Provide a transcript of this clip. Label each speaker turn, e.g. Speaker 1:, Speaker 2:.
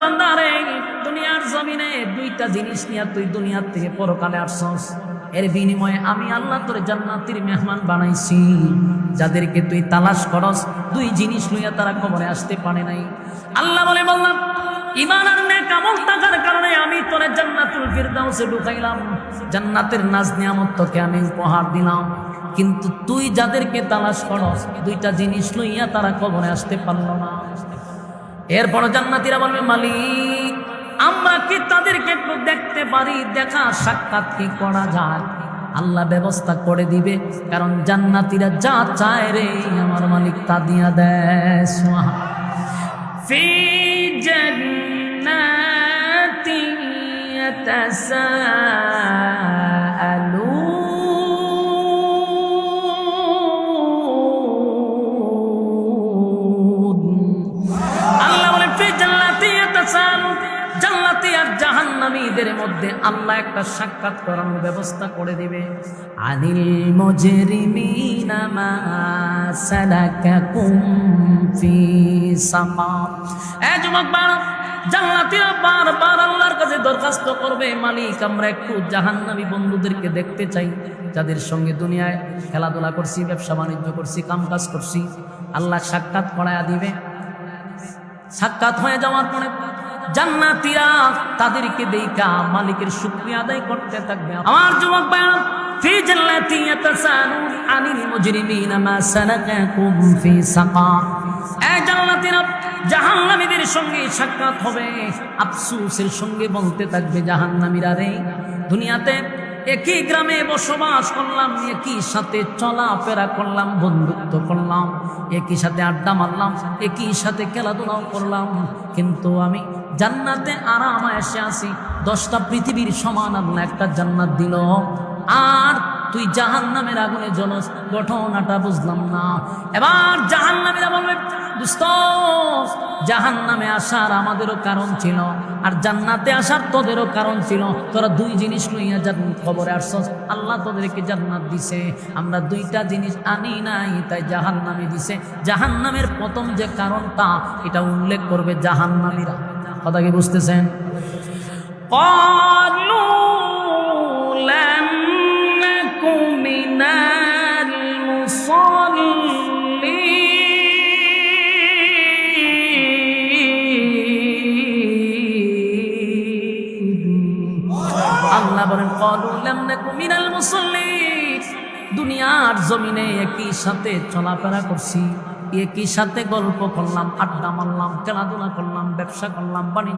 Speaker 1: বান্দারে দুনিয়ার জমিনে দুইটা জিনিস নিয়ে তুই দুনিয়ার থেকে পরকালে আসছস। এর বিনিময়ে আমি আল্লাহ তোর জান্নাতের মেহমান বানাইছি। যাদেরকে তুই তালাশ করস দুই জিনিস লইয়া তারা কবরে আসতে পারে নাই। আল্লাহ বললাম ঈমান আর নেক আমল থাকার কারণে আমি তোরে জান্নাতুল ফিরদাউসে ঢুকাইলাম, জান্নাতের নাজ নিয়ামত তোকে আমি উপহার দিলাম। কিন্তু তুই যাদেরকে তালাশ করস দুইটা জিনিস লইয়া তারা কবরে আসতে পারল না। এরপর জান্নাতীরা বলবে, মালিক আমরা কি তাদেরকে একটু দেখতে পারি, দেখা সাক্ষাৎ কি করা যায়? আল্লাহ ব্যবস্থা করে দিবে, কারণ জান্নাতীরা যা চায় রে আমার মালিক তা দিয়া দেয়। ফি জান্নাতি ইয়াতাসাআলুন, জান্নাতি আর জাহান্নামীদের মধ্যে আল্লাহ একটা সাক্ষাৎ করানোর ব্যবস্থা করে দিবে। আনিল মুজরিমিনা মা সালাকাকুম ফি সাকার। যুবক বাড়া, জান্নাতীরা বারবার আল্লাহর কাছে দরখাস্ত করবে, মালিক আমরা একটু জাহান্নামী বন্ধুদেরকে দেখতে চাই, যাদের সঙ্গে দুনিয়ায় খেলাধুলা করছি, ব্যবসা বাণিজ্য করছি, কামকাজ করছি। আল্লাহ সাক্ষাৎ করায়া দিবে। সাক্ষাৎ হয়ে যাওয়ার পরে জান্নাতীরা তাদেরকে দেখা মালিকের শুকরিয়া আদায় করতে থাকবে। আমার যুবক ভাইরা, ফি জান্নাতি ইয়াতাসাআলুন আনিল মুজরিমিনা মা সালাকাকুম ফি সাকার। এই জান্নাতীরা জাহান্নামীদের সঙ্গে সাক্ষাৎ হবে, আফসোসের সঙ্গে বলতে থাকবে, জাহান্নামীরা রে দুনিয়াতে একই গ্রামে বসবাস করলাম, একই সাথে চলাফেরা করলাম, বন্ধুত্ব করলাম, একই সাথে আড্ডা মারলাম, একই সাথে খেলাধুলাও করলাম, কিন্তু আমি জান্নাতে আরাম এসে আসি। 10টা পৃথিবীর সমান আল্লাহ একটা জান্নাত দিল, আর তুই জাহান্নামের আগুনে জ্বলস, ঘটনাটা বুঝলাম না। এবার জাহান্নামীরা বলবে, দোস্ত জাহান্নামে আসার আমাদেরও কারণ ছিল, আর জান্নাতে আসার তোদেরও কারণ ছিল। তোরা দুই জিনিস লইয়া খবরে আসছস, আল্লাহ তোদেরকে জান্নাত দিছে, আমরা দুইটা জিনিস আনি নাই, তাই জাহান্নামে দিছে। জাহান্নামের প্রথম যে কারণটা এটা উল্লেখ করবে জাহান্নামীরা। কথা কি বুঝতেছেন? ক্বালু লাম নাকু মিনাল মুসাল্লিন। আল্লাহ বলেন, ক্বালু লাম নাকু মিনাল মুসাল্লিন। দুনিয়ার জমিনে একই সাথে চলাফেরা করছি, একই সাথে গল্প করলাম, আড্ডা মারলাম, খেলাধুলা করলাম, ব্যবসা করলাম, বাণিজ্য